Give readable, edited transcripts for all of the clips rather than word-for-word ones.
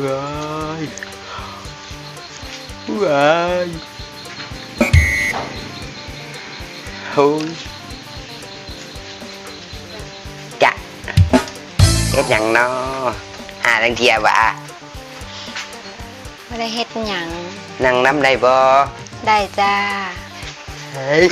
ว้ายว้ายโอ้ยจะเฮ็ดหยังเนาะหาลังเทียบ่ะไม่ได้เฮ็ดหยังนั่งน้ำได้บ่ได้จ้าเฮ้ย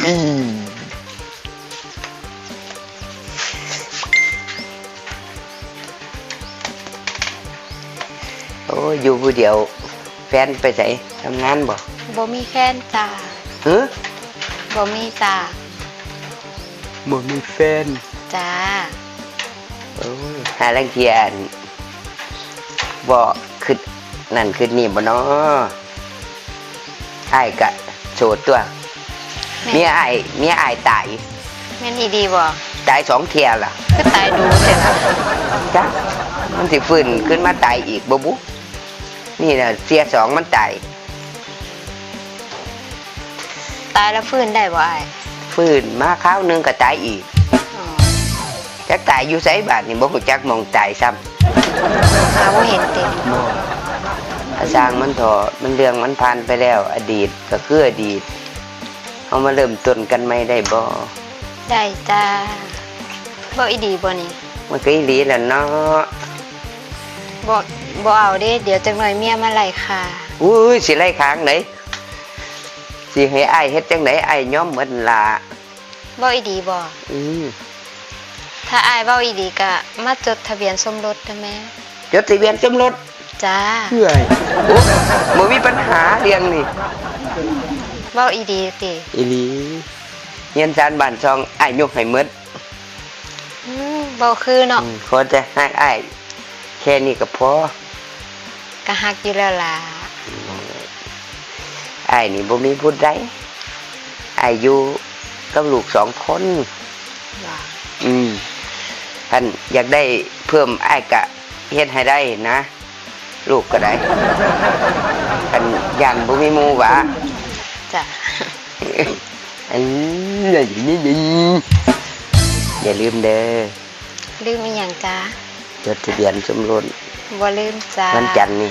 โอ้ยอยู่ผู้เดียวแฟนไปไสทำงานบ่มีแฟนจ้าบ่มีจ้าบ่มีแฟนจ้าโอ้ยหาลังเทียนบ่ขึ้นนั่นขึ้นนี่บ่เนาะอ้ายก็โสดตัวเมียอ้ายตายแม่นอีดีบ่ตาย2เที่ยล่ะก็ตายดูเสร็จแล้วจ้ะมันสิฟื้นขึ้นมาตายอีกบ่บุนี่น่ะเสีย2มันตายแล้วฟื้นได้บ่อ้ายฟื้นมาคราวนึงก็ตายอีกจักตายอยู่ไสบาดนี่บ่ฮู้จักหม้องตายซ้ำบ่เห็นเต็มสร้างมันเถาะมันเรื่องมันผ่านไปแล้วอดีตก็คืออดีตเอามาเริ่มต้นกันใหม่ได้บ่ได้จ้าบ่อีดีบ่นี่มันก็อีหลีแหละเนาะบ่เอาเด้เดี๋ยวจักหน่อยเมียมาไล่ค่ะอุ้ยสิไล่ค้างไหนสิให้อ้ายเฮ็ดจังได๋อ้ายยอมหมดล่ะบ่อีดีบ่ถ้าอ้ายเว้าอีดีก็มาจดทะเบียนสมรสได้แม่จดทะเบียนสมรสจ้าเฮ้ยโอ้บ่มีปัญหาเรื่องนี่เว้าอีดีติอีหลีเฮียนจานบ้านช่องอ้ายยกให้หมดบ่คือเนาะขอแต่ฮักอ้ายแค่นี้ก็พอก็ฮักอยู่แล้วล่ะอ้ายนี่บ่มีผู้ใดอ้ายอยู่กับลูก2คนว่าท่านอยากได้เพิ่มอ้ายก็เฮ็ดให้ได้นะลูกก็ได้ท่านย่านบ่มีหมู่หว่าจ้ะอันนี้อย่าลืมเด้อลืมอีหยังจ้าจดทะเบียนสมรสบ่ลืมจ้าวันจันทร์นี่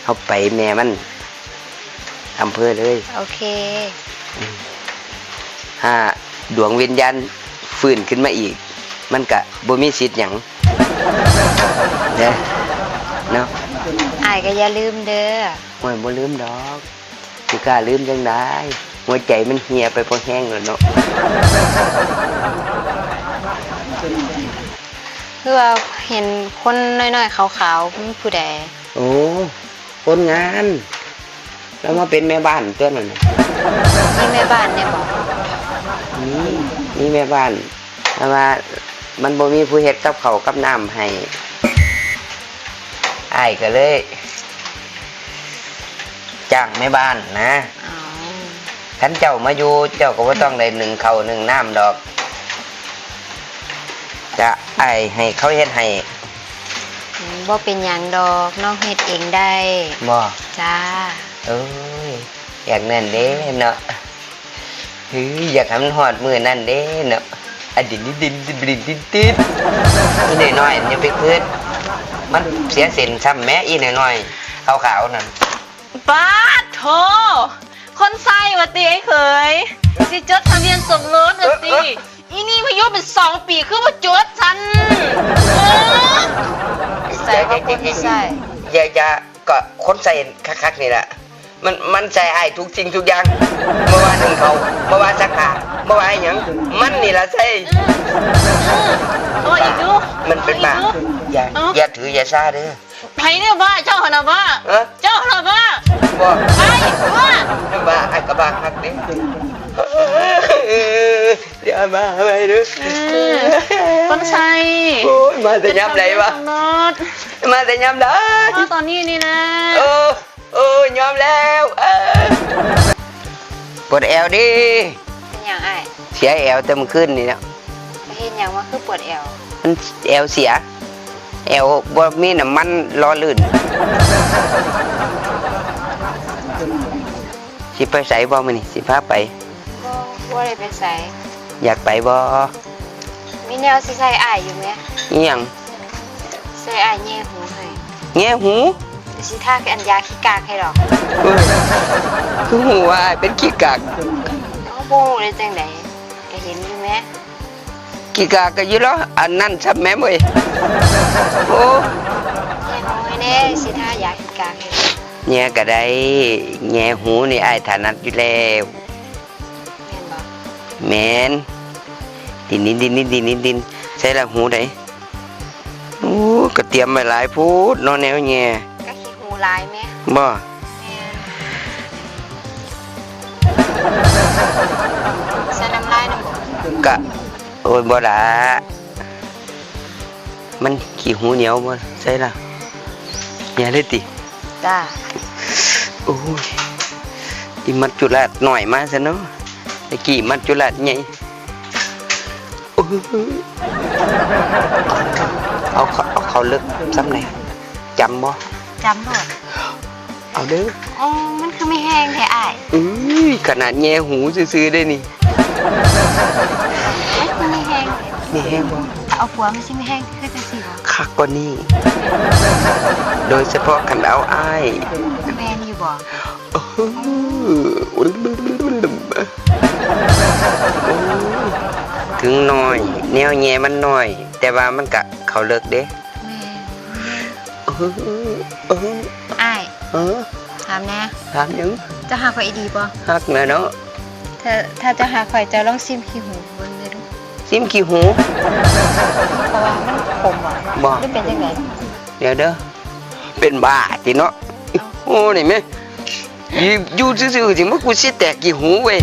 เฮาไปแม่มันอำเภอเลยโอเคดวงวิญญาณฟื้นขึ้นมาอีกมันก็บ่มีสิทธิ์หยังเด้อเนาะอ้ายก็อย่าลืมเด้อโอ้ยบ่ลืมดอกสิกล้าลืมจังได๋หัวใจมันเหี่ยไปพอแห้งแล้วเนาะคือว่าเห็นคนน้อยๆขาวๆมันผู้ใดโอ้คนงานแล้วมาเป็นแม่บ้านตัวนั้นมีแม่บ้านเนี่ยบ่มีแม่บ้านแต่ว่ามันบ่มีผู้เฮ็ดกับข้าวกับน้ำให้อ้ายก็เลยจ้างแม่บ้านนะคันเจ้ามาอยู่เจ้าก็บ่ต้องได้นึ่งข้าวนึ่งน้ำดอกจะอ้ายให้เขาเฮ็ดให้บ่เป็นหยังดอกน้องเฮ็ดเองได้บ่จ้าเอ้ยอยากนั่นเด้เนาะอยากให้มันฮอดมื้อนั้นเด้เนาะดินติดอีน้อยๆอย่าไปคิดมันเสียเส้นซ้ำแม่อีน้อยๆขาวๆนั่นป้าโถคนไส้วะติไอ้เคยสิจดทะเบียนสมรสวะติอีนี่พายุเป็น2 ปีคือว่าจดฉันใส่ก็คนใส่อย่าก็คนใส่คักๆนี่แหละมันใส่อ้ายทุกสิ่งทุกอย่างเมื่อวานนึงเขาเมื่อวานสักขาเมื่อวานหยังมันนี่ล่ะใส่อีกดูมันเป็นบ้าอย่าถืออย่าซาเด้อไผเนี่ยบ้าเจ้าหน่ะบ้าเจ้าหน่ะบ้าบ่ไปบ้าอ้ายก็บ้าคักเด้เดี๋ยวมาไปดูคนใส่โอ้ยมาแต่ยามใดวะมาแต่ยามใดตอนนี้นี่นะยอมแล้วปวดแอวดิเป็นหยังอ้ายเสียแอวแต่มันขึ้นนี่เนาะเฮ็ดหยังว่าคือปวดแอวมันแอวเสียแอวบ่มีน้ำมันรอลื่นสิไปไสบ่มื้อนี้สิพาไปบ่ได้ไปไสอยากไปบ่มีแนวสิใส่อ้ายอยู่แหมอีหยังใส่อ้ายแง่หูให้แง่หูจ สิท่าคืออันยาขี้กากให้ดอก เอ้ยคือหูว่าอ้ายเป็นขี้กาก เอาบ่ฮู้ได้จังได๋ก็เห็นอยู่แหม ขี้กากก็อยู่แล้วอันนั้นซับแม่เว้ยโอ้ แน่น้อยแน่สิท่ายาขี้กากให้ดอก แง่ก็ได้แง่หูนี่อ้ายถนัดอยู่แล้ว แม่นบ่ แม่นดินใส่ละหูได้โอ้ก็เตรียมไว้หลายพูดเนาะแนวแง่ ก็ขี้หูหลายแหม บ่ แม่นใส่น้ำลายนำบ่ กะโอ้ยบ่ล่ะมันขี้หูเหนียวบ่ใส่ละแง่เลยติ จ้า โอ้ยอีมัจจุราชหน่อยมาซะเนาะไอ้กี่มัจจุราชใหญ่โอ้ยเอาเขาเลิกซ้ำไหนจำบ่ จำบ่ เอาเด้อ อ๋อมันคือไม่แห้งแท้อ้าย ขนาดแง่หูซื่อๆได้นี่ มันคือไม่แห้ง มีแห้งบ่ ถ้าเอาผัวมันสิไม่แห้งคือจังซี่บ่ คักกว่านี้ โดยเฉพาะคันเอาอ้าย แม่นอยู่บ่ โอ้ถึงน้อย แนวแง่มันน้อย แต่ว่ามันกะเขาเลิกเด้ แม่น เออ อ้าย เออ ถามแน่ ถามหยัง จะหาข่อยอีดีบ่ ฮักแม่เนาะ ถ้าจะหาข่อยจะลองซิมขี้หูเบิ่งได้ดู ซิมขี้หู เพราะว่ามันขมอ่ะ บ่ หรือเป็นจังได เดี๋ยวเด้อเป็นบ้าติเนาะโอ้นี่แม่อยู่ซื่อๆสิมากูสิแตกกี่หูเว้ย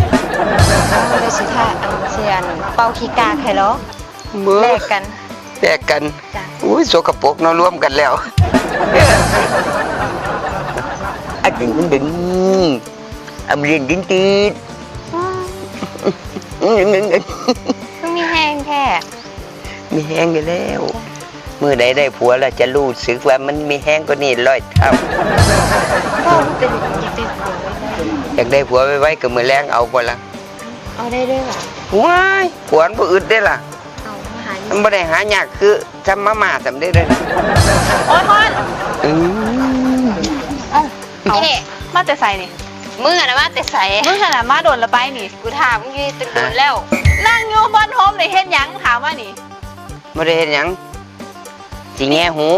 เอาเลยสิท่าอันเสียนเป่าขี้กากให้เหรอ เมื่อ แลกกัน แตกกัน จ้ะ อุ้ยโสกปรกเนาะรวมกันแล้วอะดึงดึงอำเรียนดินตีด มันมีแห้งแท้ มีแห้งอยู่แล้วมือใดได้ผัวแล้วจะรู้สึกว่ามันมีแห้งกว่านี้ร้อยเท่า ก็มันเป็นอยากได้ผัวไว้ อยากได้ผัวไว้ๆก็มือแรงเอาบ่ล่ะ เอาได้ด้วยเหรอ ว้ายผัวมันบ่อึดได้ล่ะ เอามาหา มันบ่ได้หายากคือจำมาม่าสำได้เลย โอ้ยทอน อืม เอ้าเอา นี่มาแต่ใส่นี่ มึงอะนะว่าแต่ใส่ มึงขนาดมาโดนละไปนี่ กูถามมึงอยี่ตึงโดนแล้ว นั่งอยู่บนโฮมในเฮ็ดหยังถามว่านี่ บ่ได้เฮ็ดหยังสิแง่หู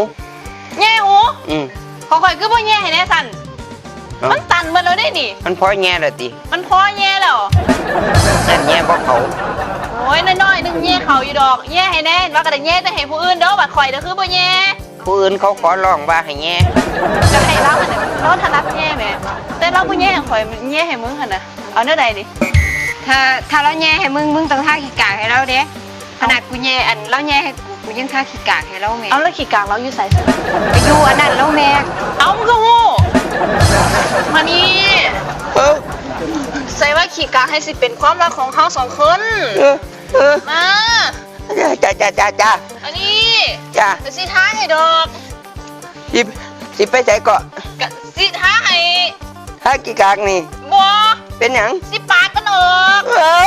แย่หู อืม ขอข่อยคือบ่แย่ให้แน่สั่น เอ้า มันตันเบิดแล้วได้นี่ มันพอแง่แล้วติ มันพอแย่แล้ว นั่นแง่บ่เขา โอ้ยน้อยๆนึงแย่เขาอยู่ดอกแย่ให้แน่ว่าก็ได้แย่แต่ให้ผู้อื่นเด้อบัดข่อยเด้อคือบ่แย่ ผู้อื่นเขาขอร้องว่าให้แง่ จะให้เราหั่นน่ะเราถนัดแย่แหมแต่เราบ่แย่ให้ข่อยมันแย่ให้มึงหั่นน่ะเอาแนวใดนี่ ถ้าเราแย่ให้มึงต้องท่าขี้กากให้เราเด้ขนาดกูแย่อันเราแย่ให้กูยังท่าขี้กากให้เราแม่ เอาแล้วขี้กากเราอยู่ใส่ ไปอยู่อันนั้นแล้วแม่ เอามึงก็ฮู้มานี่ เออ ใส่ว่าขี้กากให้สิเป็นความรักของเฮาสองคน เออ มา จ้า อันนี้ จ้า ก็สิท้าให้ดอก สิไปใส่เกาะ ก็สิท้าให้ ถ้ากี่กากนี่ บ่ เป็นหยัง สิปาดมันออก เอ้